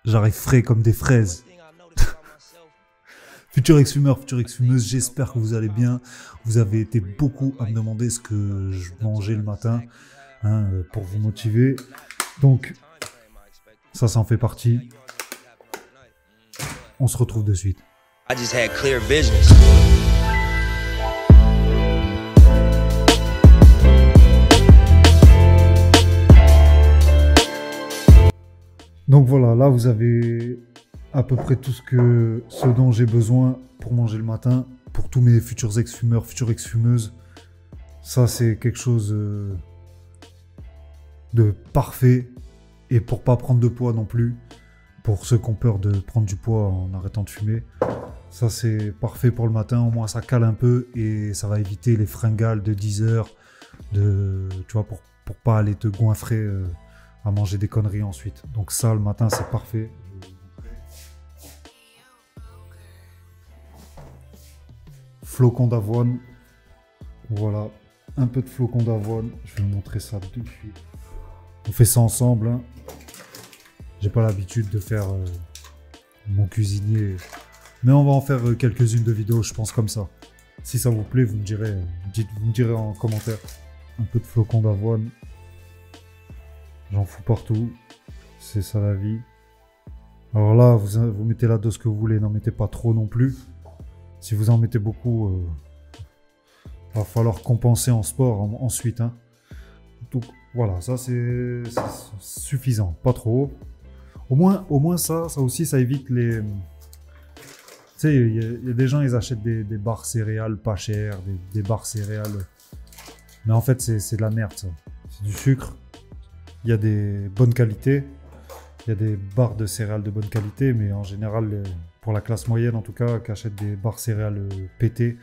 J'arrive frais comme des fraises. Futur ex-fumeur, future ex-fumeuse, j'espère que vous allez bien. Vous avez été beaucoup à me demander ce que je mangeais le matin, hein, pour vous motiver. Donc, ça en fait partie. On se retrouve de suite. I just had clear visions. Donc voilà, là vous avez à peu près tout ce dont j'ai besoin pour manger le matin, pour tous mes futurs ex-fumeurs, futures ex-fumeuses. Ça c'est quelque chose de parfait, et pour pas prendre de poids non plus, pour ceux qui ont peur de prendre du poids en arrêtant de fumer. Ça c'est parfait pour le matin, au moins ça cale un peu et ça va éviter les fringales de 10 heures, tu vois, pour pas aller te goinfrer à manger des conneries ensuite. Donc ça le matin c'est parfait. Je vais vous montrer. Flocons d'avoine. Voilà, un peu de flocons d'avoine. Je vais vous montrer ça de suite. On fait ça ensemble, hein. J'ai pas l'habitude de faire mon cuisinier, mais on va en faire quelques-unes de vidéos, je pense, comme ça. Si ça vous plaît, vous me direz, vous me direz en commentaire. Un peu de flocons d'avoine. J'en fous partout. C'est ça la vie. Alors là, vous mettez la dose que vous voulez. N'en mettez pas trop non plus. Si vous en mettez beaucoup, va falloir compenser en sport ensuite, hein. Donc voilà, ça c'est suffisant. Pas trop. Au moins ça aussi, ça évite les... Tu sais, il y a des gens, ils achètent des barres céréales pas chères, des barres céréales. Mais en fait, c'est de la merde, ça. C'est du sucre. Il y a des bonnes qualités. Il y a des barres de céréales de bonne qualité, mais en général, pour la classe moyenne, en tout cas, qui achète des barres céréales pétées,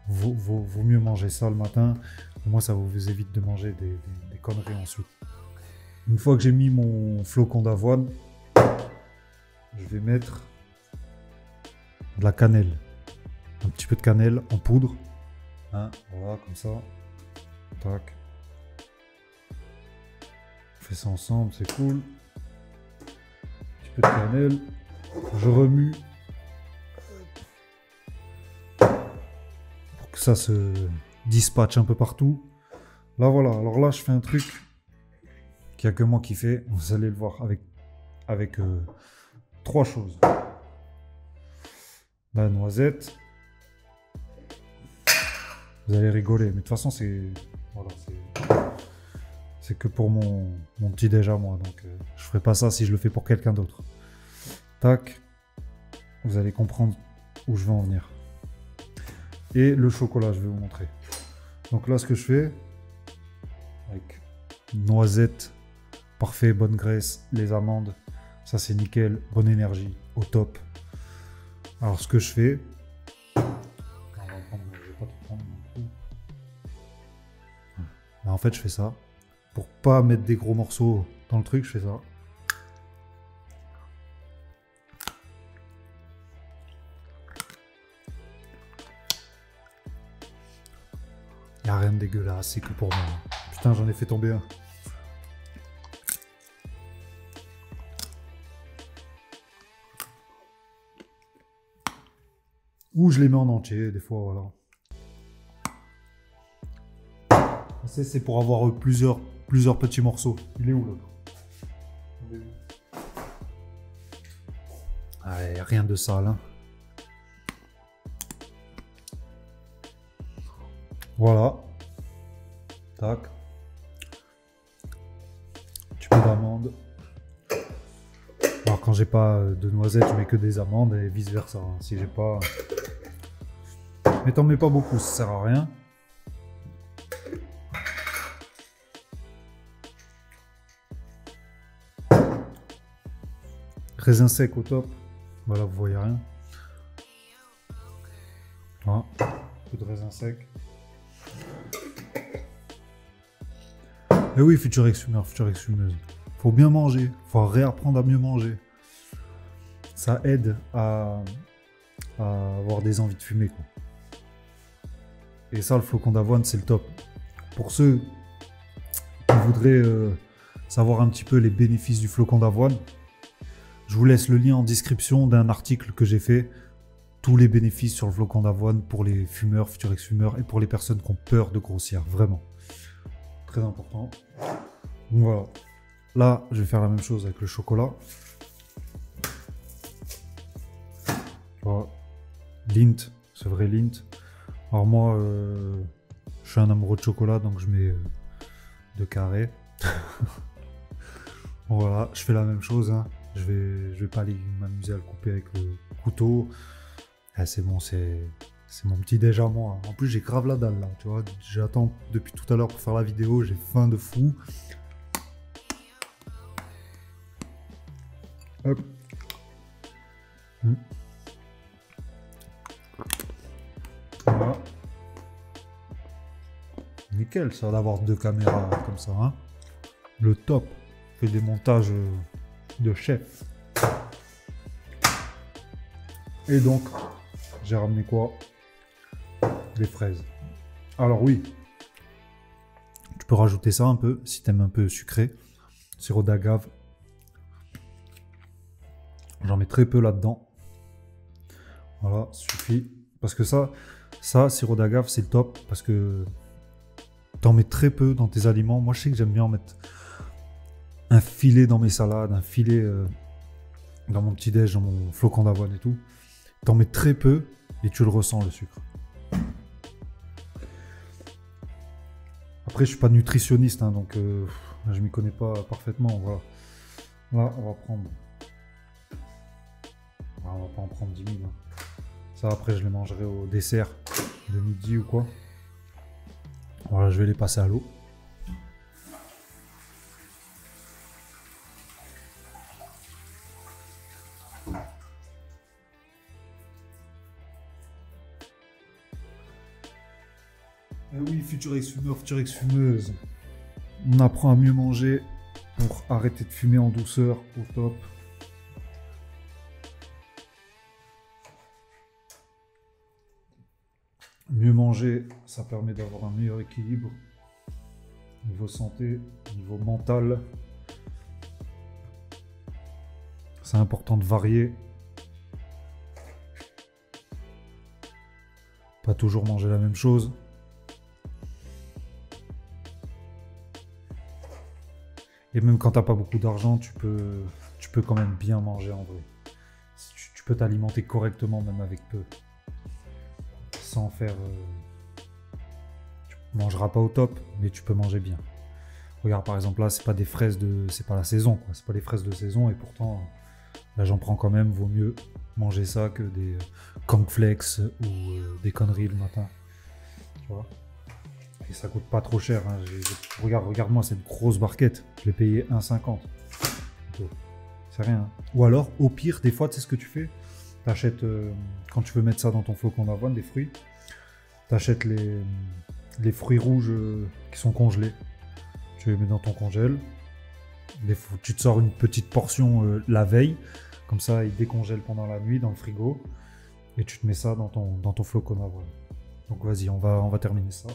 vaut mieux manger ça le matin. Au moins, ça vous évite de manger des conneries ensuite. Une fois que j'ai mis mon flocon d'avoine, je vais mettre de la cannelle. Un petit peu de cannelle en poudre. Hein, voilà, comme ça. Tac. On fait ça ensemble, c'est cool. Un petit peu de cannelle. Je remue. Pour que ça se dispatche un peu partout. Là, voilà. Alors là, je fais un truc qu'il n'y a que moi qui fais. Vous allez le voir avec 3 choses. La noisette. Vous allez rigoler, mais de toute façon c'est voilà, c'est que pour mon petit déj à moi, donc je ferai pas ça si je le fais pour quelqu'un d'autre. Tac, vous allez comprendre où je veux en venir. Et le chocolat, je vais vous montrer. Donc là, ce que je fais avec noisette, parfait, bonne graisse, les amandes. Ça c'est nickel, bonne énergie, au top. Alors ce que je fais, en fait je fais ça, pour pas mettre des gros morceaux dans le truc, je fais ça. Y a rien de dégueulasse, c'est que pour moi. Putain, j'en ai fait tomber un. Ou je les mets en entier, des fois, voilà. C'est pour avoir plusieurs petits morceaux. Il est où l'autre? Allez, rien de sale, hein. Voilà. Tac. Un petit peu d'amande. Alors quand j'ai pas de noisettes, je mets que des amandes et vice versa. Hein. Si j'ai pas... Mais t'en mets pas beaucoup, ça sert à rien. Raisin sec au top. Voilà, vous voyez rien. Voilà. Un peu de raisin sec. Et oui, futur ex-fumeur, future ex-fumeuse. Faut bien manger. Faut réapprendre à mieux manger. Ça aide à avoir des envies de fumer, quoi. Et ça, le flocon d'avoine, c'est le top. Pour ceux qui voudraient savoir un petit peu les bénéfices du flocon d'avoine, Je vous laisse le lien en description d'un article que j'ai fait. Tous les bénéfices sur le flocon d'avoine pour les fumeurs, futurs ex-fumeurs et pour les personnes qui ont peur de grossir. Vraiment. Très important. Donc voilà. Là, je vais faire la même chose avec le chocolat. Voilà. Lindt, c'est vrai Lindt. Alors moi, je suis un amoureux de chocolat, donc je mets 2 carrés. Voilà, je fais la même chose. Hein. Je vais pas aller m'amuser à le couper avec le couteau. Ah, c'est bon, c'est mon petit déj à moi. En plus, j'ai grave la dalle là, tu vois. J'attends depuis tout à l'heure pour faire la vidéo. J'ai faim de fou. Hop. Voilà. Nickel, ça d'avoir 2 caméras comme ça. Hein. Le top. Fait des montages de chef. Et donc, j'ai ramené quoi? Les fraises. Alors oui, tu peux rajouter ça un peu, si t'aimes un peu sucré. Sirop d'agave. J'en mets très peu là-dedans. Voilà, suffit. Parce que ça, sirop d'agave, c'est le top. Parce que t'en mets très peu dans tes aliments. Moi, je sais que j'aime bien en mettre un filet dans mes salades, un filet dans mon petit-déj, dans mon flocon d'avoine et tout. T'en mets très peu et tu le ressens, le sucre. Après, je suis pas nutritionniste, hein, donc je m'y connais pas parfaitement. Voilà. Là, on va prendre... On va pas en prendre 10 000. Hein. Ça, après, je les mangerai au dessert de midi ou quoi. Voilà, je vais les passer à l'eau. Et oui, futur ex-fumeur, future ex-fumeuse. On apprend à mieux manger pour arrêter de fumer en douceur, au top. Mieux manger, ça permet d'avoir un meilleur équilibre. Niveau santé, niveau mental. C'est important de varier. Pas toujours manger la même chose. Et même quand t'as pas beaucoup d'argent, tu peux quand même bien manger en vrai. Tu peux t'alimenter correctement même avec peu. Sans faire... Tu mangeras pas au top, mais tu peux manger bien. Regarde par exemple là, c'est pas des fraises de... C'est pas la saison, quoi. C'est pas les fraises de saison et pourtant, là j'en prends quand même. Vaut mieux manger ça que des cornflakes ou des conneries le matin. Tu vois. Et ça coûte pas trop cher. Hein. Regarde-moi cette grosse barquette. Je l'ai payé 1,50. C'est rien. Hein. Ou alors, au pire, des fois, tu sais ce que tu fais? T'achètes, quand tu veux mettre ça dans ton flocon d'avoine, des fruits, t'achètes les fruits rouges qui sont congelés. Tu les mets dans ton congèle. Tu te sors une petite portion la veille. Comme ça, ils décongèlent pendant la nuit dans le frigo. Et tu te mets ça dans ton flocon d'avoine. Donc vas-y, on va terminer ça.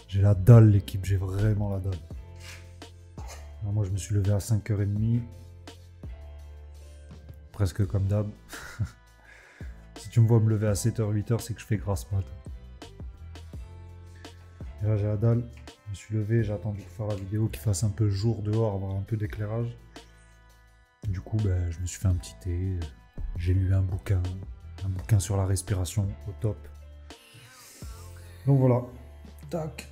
J'ai la dalle, l'équipe, j'ai vraiment la dalle. Alors moi, je me suis levé à 5h30. Presque comme d'hab. Si tu me vois me lever à 7h, 8h, c'est que je fais grasse mat. Et là, j'ai la dalle. Je me suis levé, j'ai attendu pour faire la vidéo qu'il fasse un peu jour dehors, avoir un peu d'éclairage. Du coup, ben, je me suis fait un petit thé. J'ai lu un bouquin sur la respiration, au top. Donc voilà. Tac.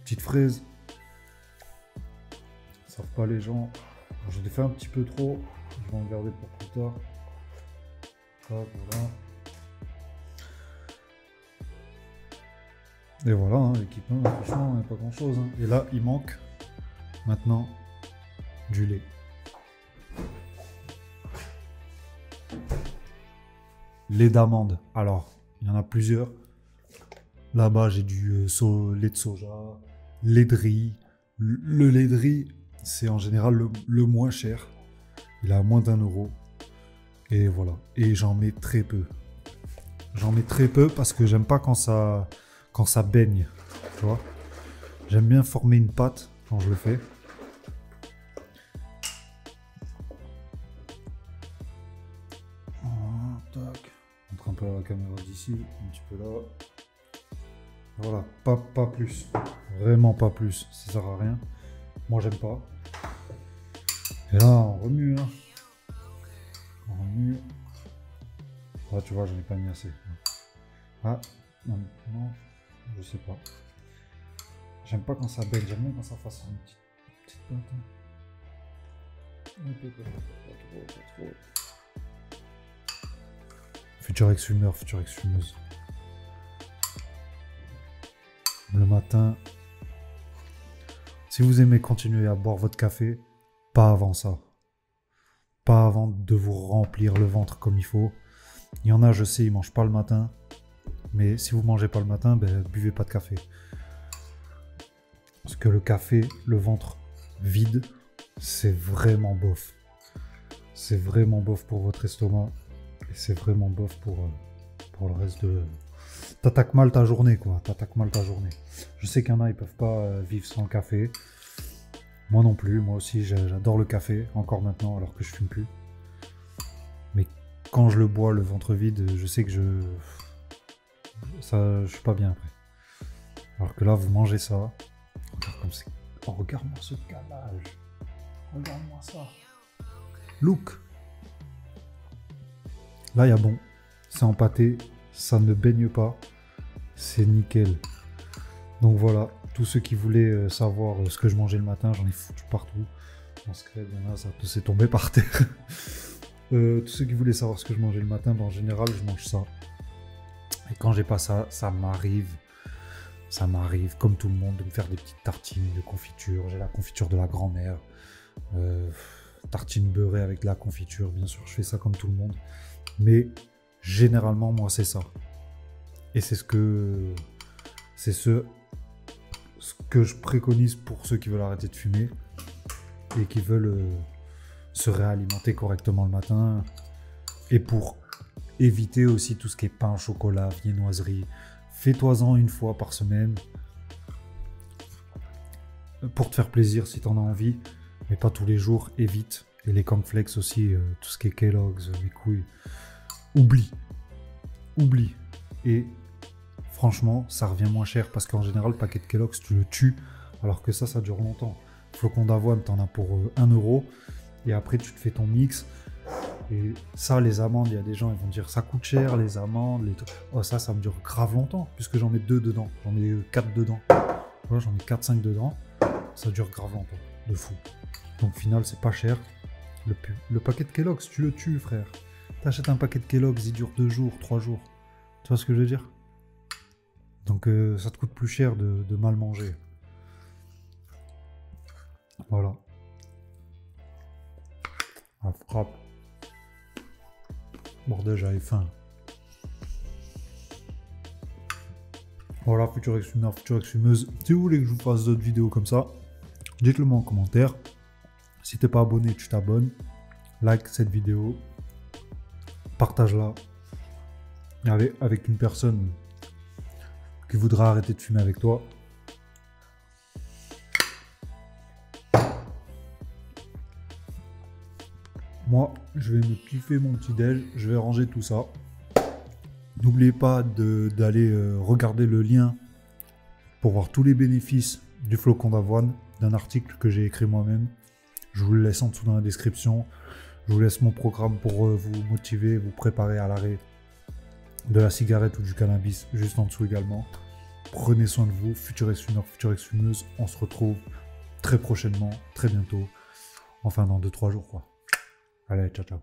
Petite fraise. Ça savent pas les gens. Je l'ai fait un petit peu trop. Je vais en garder pour plus tard. Tac, voilà. Et voilà, hein, l'équipement, franchement, il n'y a pas grand chose. Hein. Et là, il manque maintenant du lait. Lait d'amande. Alors, il y en a plusieurs. Là-bas, j'ai du lait de soja, lait de riz. Le lait de riz, c'est en général le moins cher. Il est à moins d'1 €. Et voilà. Et j'en mets très peu. J'en mets très peu parce que j'aime pas quand ça baigne. Tu vois? J'aime bien former une pâte quand je le fais. Voilà, tac. Je montre un peu la caméra d'ici, un petit peu là. Voilà, pas plus. Vraiment pas plus. Ça sert à rien. Moi, j'aime pas. Et là, on remue. Hein. On remue. Là, tu vois, j'en ai pas mis assez. Ah, non, non, je sais pas. J'aime pas quand ça baigne, j'aime bien quand ça fasse une petite pâte. Pas trop. Futur ex-fumeur, futur ex-fumeuse. Le matin, si vous aimez continuer à boire votre café, pas avant ça. Pas avant de vous remplir le ventre comme il faut. Il y en a, je sais, ils mangent pas le matin. Mais si vous mangez pas le matin, ben, buvez pas de café. Parce que le café, le ventre vide, c'est vraiment bof. C'est vraiment bof pour votre estomac. Et c'est vraiment bof pour le reste de... T'attaques mal ta journée, quoi. T'attaques mal ta journée. Je sais qu'il y en a, ils peuvent pas vivre sans le café. Moi non plus. Moi aussi, j'adore le café. Encore maintenant, alors que je fume plus. Mais quand je le bois, le ventre vide, je sais que je suis pas bien après. Alors que là, vous mangez ça. Regarde comme c'est... Oh, regarde-moi ce calage. Regarde-moi ça. Look. Là, il y a bon. C'est empâté. Ça ne baigne pas. C'est nickel. Donc voilà. Tous ceux qui voulaient savoir ce que je mangeais le matin, j'en ai foutu partout. Dans ce cas, il y en a, ça s'est tombé par terre. Tous ceux qui voulaient savoir ce que je mangeais le matin, ben, en général, je mange ça. Et quand j'ai pas ça, ça m'arrive, comme tout le monde, de me faire des petites tartines de confiture. J'ai la confiture de la grand-mère. Tartine beurrée avec de la confiture, bien sûr, je fais ça comme tout le monde. Mais généralement, moi, c'est ça. Et c'est ce que je préconise pour ceux qui veulent arrêter de fumer et qui veulent se réalimenter correctement le matin. Et pour éviter aussi tout ce qui est pain, chocolat, viennoiserie. Fais-toi-en une fois par semaine. Pour te faire plaisir si tu en as envie. Mais pas tous les jours, évite. Et les cornflakes aussi, tout ce qui est Kellogg's, les couilles. Oublie. Et franchement, ça revient moins cher parce qu'en général, le paquet de Kellogg's, tu le tues. Alors que ça dure longtemps. Flocon d'avoine, t'en as pour 1 euro. Et après, tu te fais ton mix. Et ça, les amandes, il y a des gens, ils vont dire ça coûte cher, les amandes, les trucs. Oh, ça me dure grave longtemps, puisque j'en mets 2 dedans. J'en ai 4 dedans. Ouais, j'en ai 4-5 dedans. Ça dure grave longtemps. De fou. Donc, au final, c'est pas cher. Le paquet de Kellogg's, tu le tues, frère. T'achètes un paquet de Kellogg's, il dure 2 jours, 3 jours. Tu vois ce que je veux dire? Donc, ça te coûte plus cher de mal manger. Voilà. La frappe. Bordel, j'avais faim. Voilà, futur ex-fumeur, future ex-fumeuse. Si vous voulez que je vous fasse d'autres vidéos comme ça, dites-le moi en commentaire. Si t'es pas abonné, tu t'abonnes. Like cette vidéo. Partage-la. Avec une personne qui voudra arrêter de fumer avec toi. Moi, je vais me kiffer mon petit déj, je vais ranger tout ça. N'oubliez pas d'aller regarder le lien pour voir tous les bénéfices du flocon d'avoine, d'un article que j'ai écrit moi-même. Je vous le laisse en dessous dans la description. Je vous laisse mon programme pour vous motiver, vous préparer à l'arrêt de la cigarette ou du cannabis, juste en dessous également. Prenez soin de vous, futur ex-fumeur, future ex-fumeuse. On se retrouve très prochainement, très bientôt. Enfin, dans 2-3 jours, quoi. Allez, ciao, ciao.